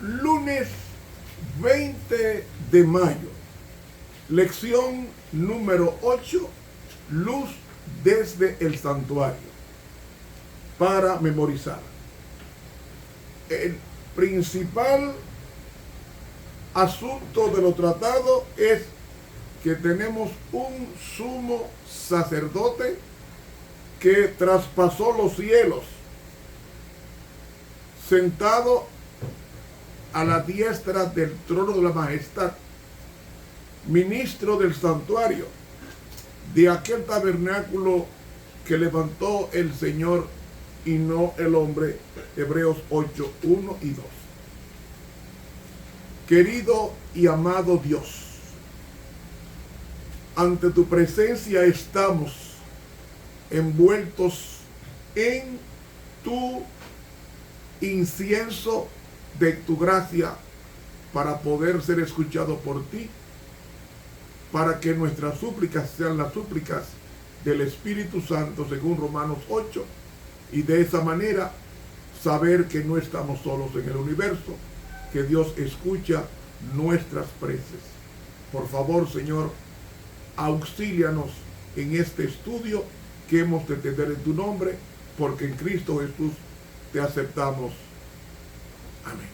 Lunes 20 de mayo, lección número 8, luz desde el santuario, para memorizar. El principal asunto de lo tratado es que tenemos un sumo sacerdote que traspasó los cielos, sentado a la diestra del trono de la majestad, ministro del santuario, de aquel tabernáculo que levantó el Señor y no el hombre. Hebreos 8, 1 y 2. Querido y amado Dios, ante tu presencia estamos envueltos en tu incienso de tu gracia para poder ser escuchado por ti, para que nuestras súplicas sean las súplicas del Espíritu Santo según Romanos 8, y de esa manera saber que no estamos solos en el universo, que Dios escucha nuestras preces. Por favor, Señor, auxílianos en este estudio que hemos de tener en tu nombre, porque en Cristo Jesús te aceptamos. Amén.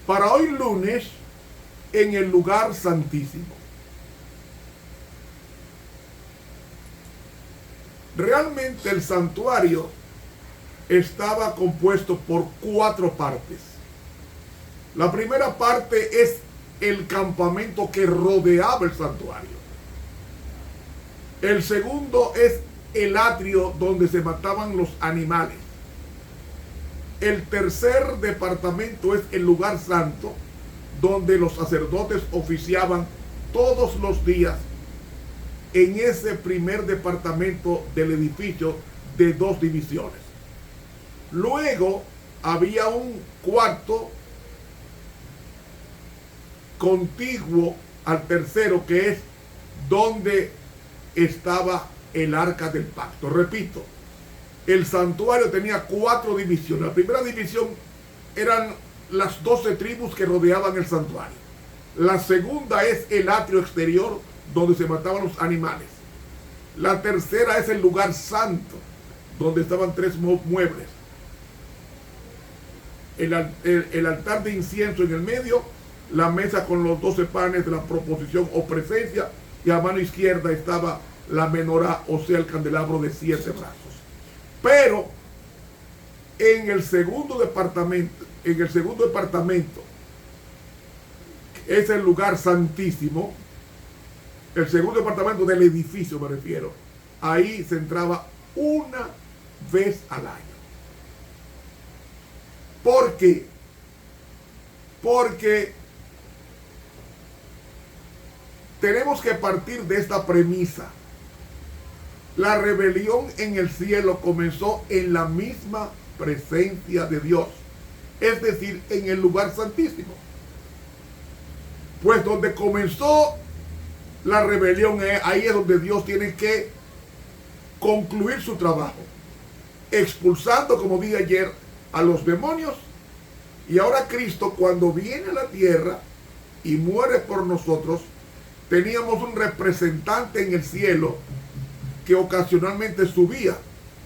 Para hoy lunes, en el lugar santísimo. Realmente el santuario estaba compuesto por 4 partes. La primera parte es el campamento que rodeaba el santuario. El segundo es el atrio donde se mataban los animales. El tercer departamento es el lugar santo, donde los sacerdotes oficiaban todos los días en ese primer departamento del edificio de 2 divisiones. Luego había un cuarto contiguo al tercero, que es donde estaba el arca del pacto. Repito, el santuario tenía 4 divisiones. La primera división eran las 12 tribus que rodeaban el santuario. La segunda es el atrio exterior donde se mataban los animales. La tercera es el lugar santo, donde estaban 3 muebles. El altar de incienso en el medio, la mesa con los 12 panes de la proposición o presencia, y a mano izquierda estaba la menorá, o sea, el candelabro de 7 brazos. Pero en el segundo departamento, es el lugar santísimo, el segundo departamento del edificio me refiero, ahí se entraba una vez al año. ¿Por qué? Porque tenemos que partir de esta premisa. La rebelión en el cielo comenzó en la misma presencia de Dios, es decir, en el lugar santísimo. Pues donde comenzó la rebelión, ahí es donde Dios tiene que concluir su trabajo, expulsando, como dije ayer, a los demonios. Y ahora Cristo, cuando viene a la tierra y muere por nosotros, teníamos un representante en el cielo que ocasionalmente subía,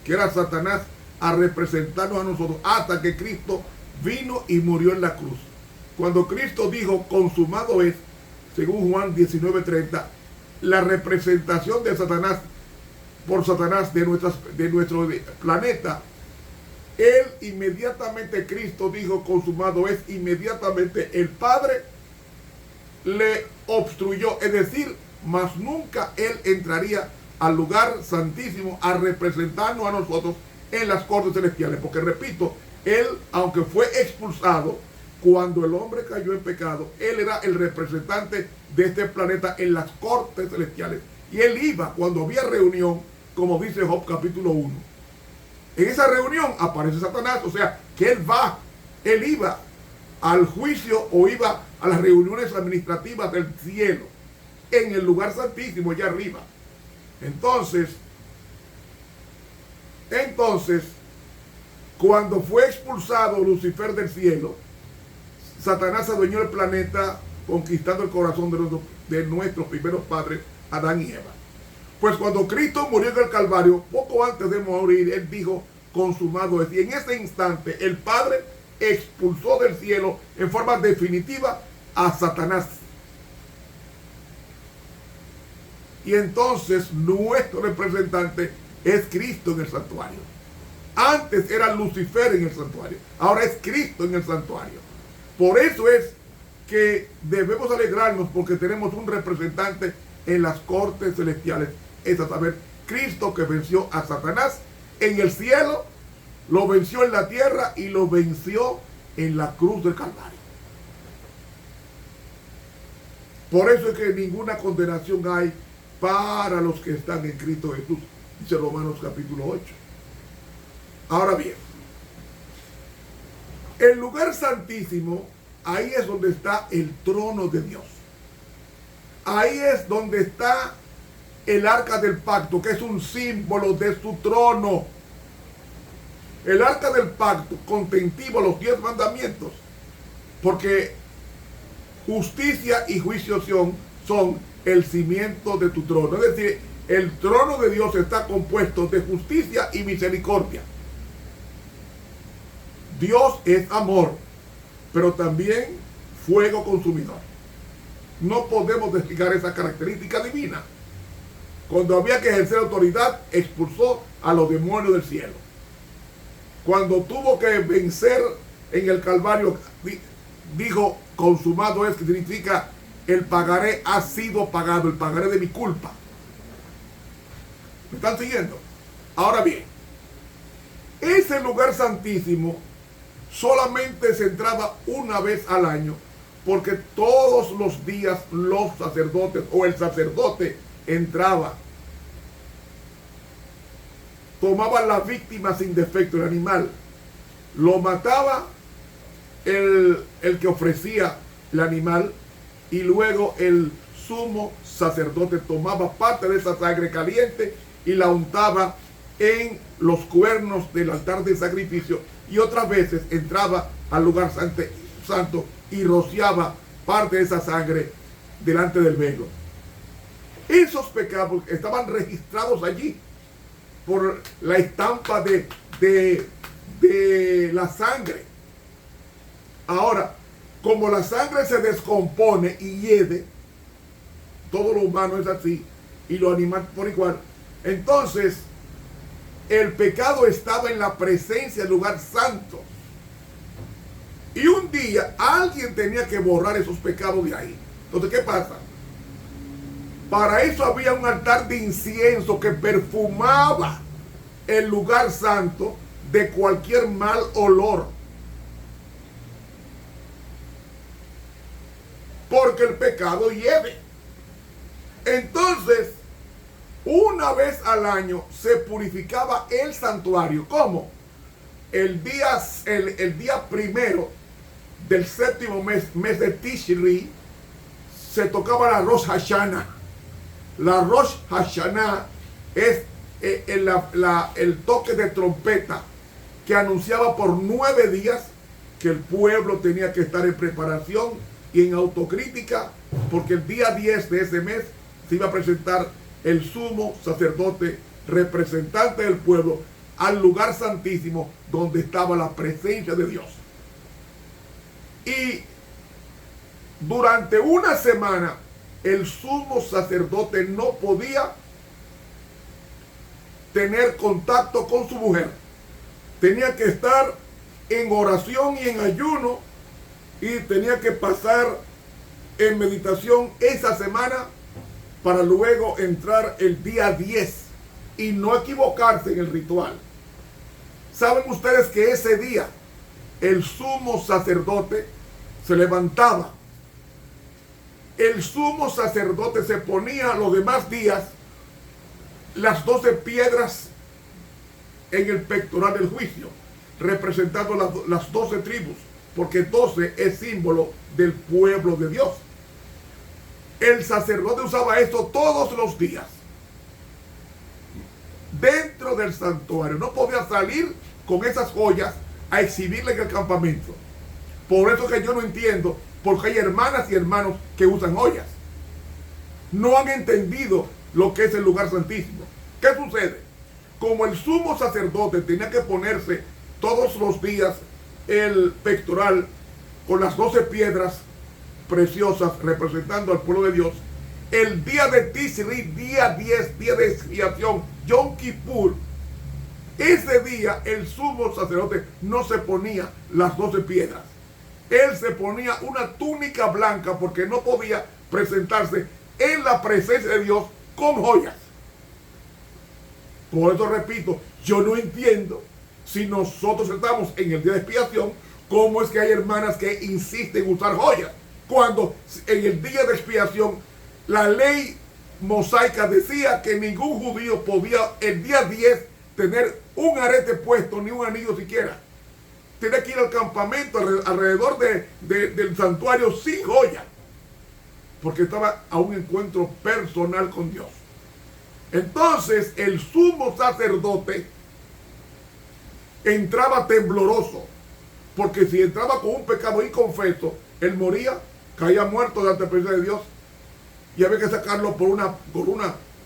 que era Satanás, a representarnos a nosotros, hasta que Cristo vino y murió en la cruz. Cuando Cristo dijo, consumado es, según Juan 19:30, la representación de Satanás, por Satanás de nuestro planeta, él inmediatamente, Cristo dijo, consumado es, inmediatamente el Padre le obstruyó, es decir, más nunca él entraría al lugar santísimo a representarnos a nosotros en las cortes celestiales, porque repito, él, aunque fue expulsado cuando el hombre cayó en pecado, él era el representante de este planeta en las cortes celestiales, y él iba cuando había reunión, como dice Job capítulo 1. En esa reunión aparece Satanás, o sea que él iba al juicio o iba a las reuniones administrativas del cielo, en el lugar santísimo allá arriba. Entonces, en entonces, cuando fue expulsado Lucifer del cielo, Satanás adueñó el planeta, conquistando el corazón de nuestros primeros padres, Adán y Eva. Pues cuando Cristo murió en el Calvario, poco antes de morir, Él dijo, consumado es. Y en ese instante, el Padre expulsó del cielo en forma definitiva a Satanás. Y entonces nuestro representante es Cristo en el santuario. Antes era Lucifer en el santuario, ahora es Cristo en el santuario. Por eso es que debemos alegrarnos, porque tenemos un representante en las cortes celestiales, es a saber, Cristo, que venció a Satanás en el cielo, lo venció en la tierra y lo venció en la cruz del Calvario. Por eso es que ninguna condenación hay para los que están en Cristo Jesús, dice Romanos capítulo 8. Ahora bien, el lugar santísimo, ahí es donde está el trono de Dios. Ahí es donde está el arca del pacto, que es un símbolo de su trono. El arca del pacto contentiva los 10 mandamientos, porque justicia y juicio son el cimiento de tu trono. Es decir, el trono de Dios está compuesto de justicia y misericordia. Dios es amor, pero también fuego consumidor. No podemos desligar esa característica divina. Cuando había que ejercer autoridad, expulsó a los demonios del cielo. Cuando tuvo que vencer en el Calvario, dijo, consumado es, que significa, el pagaré ha sido pagado, el pagaré de mi culpa. ¿Me están siguiendo? Ahora bien, ese lugar santísimo solamente se entraba una vez al año, porque todos los días los sacerdotes o el sacerdote entraba, tomaba la víctima sin defecto, el animal, lo mataba el que ofrecía el animal, y luego el sumo sacerdote tomaba parte de esa sangre caliente y la untaba en los cuernos del altar de sacrificio, y otras veces entraba al lugar santo y rociaba parte de esa sangre delante del velo. Esos pecados estaban registrados allí por la estampa de la sangre. Ahora, como la sangre se descompone y hiede, todo lo humano es así, y lo animal por igual, entonces el pecado estaba en la presencia del lugar santo. Y un día alguien tenía que borrar esos pecados de ahí. Entonces, ¿qué pasa? Para eso había un altar de incienso que perfumaba el lugar santo de cualquier mal olor. Porque el pecado hiede. Entonces, una vez al año se purificaba el santuario. ¿Cómo? El día primero del séptimo mes de Tishri, se tocaba la Rosh Hashanah. La Rosh Hashanah es el toque de trompeta que anunciaba por 9 días que el pueblo tenía que estar en preparación y en autocrítica, porque el día 10 de ese mes se iba a presentar el sumo sacerdote, representante del pueblo, al lugar santísimo donde estaba la presencia de Dios. Y durante una semana el sumo sacerdote no podía tener contacto con su mujer. Tenía que estar en oración y en ayuno, y tenía que pasar en meditación esa semana para luego entrar el día 10 y no equivocarse en el ritual. ¿Saben ustedes que ese día el sumo sacerdote se levantaba? El sumo sacerdote se ponía los demás días las 12 piedras en el pectoral del juicio, representando las 12 tribus, porque 12 es símbolo del pueblo de Dios. El sacerdote usaba esto todos los días. dentro del santuario. No podía salir con esas joyas a exhibirle en el campamento. Por eso que yo no entiendo por qué hay hermanas y hermanos que usan joyas. No han entendido lo que es el lugar santísimo. ¿Qué sucede? Como el sumo sacerdote tenía que ponerse todos los días el pectoral con las 12 piedras preciosas representando al pueblo de Dios, el día de Tisri, día 10, día de expiación, Yom Kippur, ese día el sumo sacerdote no se ponía las 12 piedras. Él se ponía una túnica blanca porque no podía presentarse en la presencia de Dios con joyas. Por eso repito, yo no entiendo, si nosotros estamos en el día de expiación, cómo es que hay hermanas que insisten en usar joyas, cuando en el día de expiación la ley mosaica decía que ningún judío podía el día 10 tener un arete puesto, ni un anillo siquiera. Tenía que ir al campamento alrededor del santuario sin joya, porque estaba a un encuentro personal con Dios. Entonces el sumo sacerdote entraba tembloroso, porque si entraba con un pecado inconfeso, él moría, caía muerto delante de la presencia de Dios, y había que sacarlo con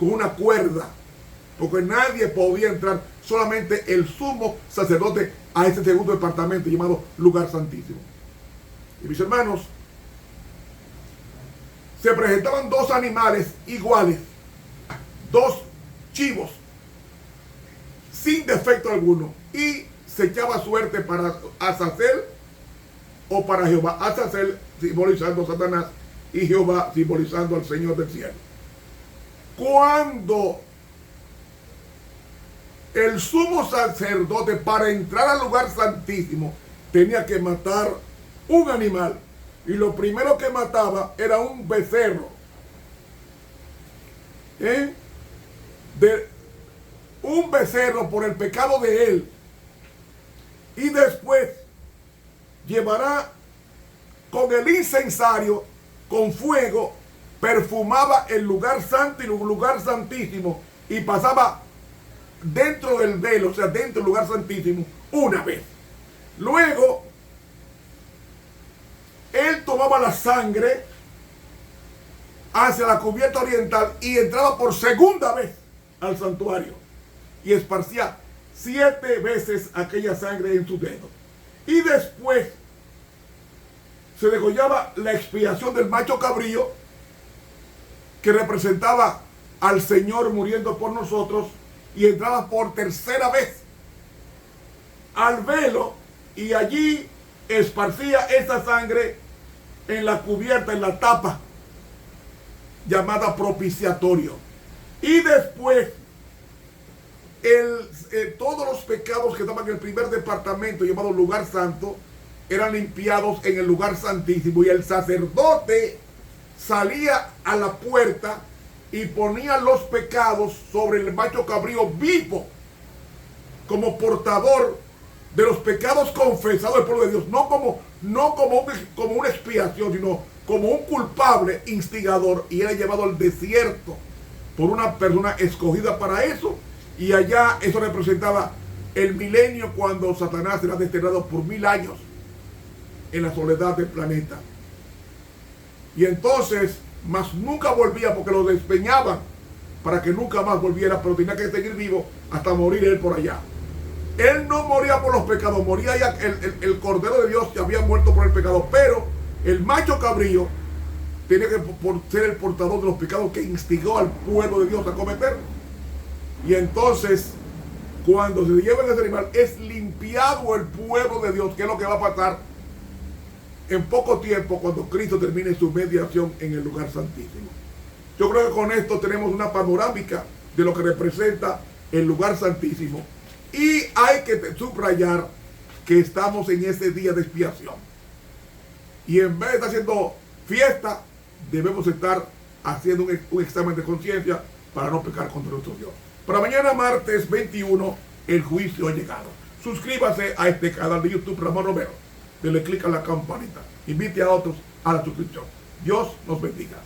una cuerda, porque nadie podía entrar, solamente el sumo sacerdote, a ese segundo departamento llamado lugar santísimo. Y mis hermanos, se presentaban dos animales iguales, dos chivos, sin defecto alguno, y se echaba suerte para Azazel o para Jehová. Azazel simbolizando a Satanás y Jehová simbolizando al Señor del cielo. Cuando el sumo sacerdote, para entrar al lugar santísimo, tenía que matar un animal, y lo primero que mataba era un becerro, un becerro por el pecado de él, y después llevará con el incensario, con fuego, perfumaba el lugar santo y el lugar santísimo, y pasaba dentro del velo, o sea, dentro del lugar santísimo, una vez. Luego, él tomaba la sangre hacia la cubierta oriental y entraba por segunda vez al santuario y esparcía 7 veces aquella sangre en su dedo. Y después se degollaba la expiación del macho cabrío, que representaba al Señor muriendo por nosotros, y entraba por tercera vez al velo y allí esparcía esa sangre en la cubierta, en la tapa llamada propiciatorio. Y después todos los pecados que estaban en el primer departamento llamado lugar santo eran limpiados en el lugar santísimo, y el sacerdote salía a la puerta y ponía los pecados sobre el macho cabrío vivo, como portador de los pecados confesados del pueblo de Dios, no como una expiación, sino como un culpable instigador, y era llevado al desierto por una persona escogida para eso, y allá eso representaba el milenio, cuando Satanás será desterrado por 1000 años en la soledad del planeta. Y entonces, mas nunca volvía, porque lo despeñaban para que nunca más volviera, pero tenía que seguir vivo hasta morir él por allá. Él no moría por los pecados, moría ya, el Cordero de Dios ya había muerto por el pecado, pero el macho cabrío tiene que ser el portador de los pecados que instigó al pueblo de Dios a cometer. Y entonces, cuando se lleva ese animal, es limpiado el pueblo de Dios, que es lo que va a pasar en poco tiempo cuando Cristo termine su mediación en el lugar santísimo. Yo creo que con esto tenemos una panorámica de lo que representa el lugar santísimo, y hay que subrayar que estamos en ese día de expiación, y en vez de estar haciendo fiesta, debemos estar haciendo un examen de conciencia para no pecar contra nuestro Dios. Para mañana martes 21 el juicio ha llegado. Suscríbase a este canal de YouTube Ramón Romero, dele clic a la campanita, invite a otros a la suscripción. Dios nos bendiga.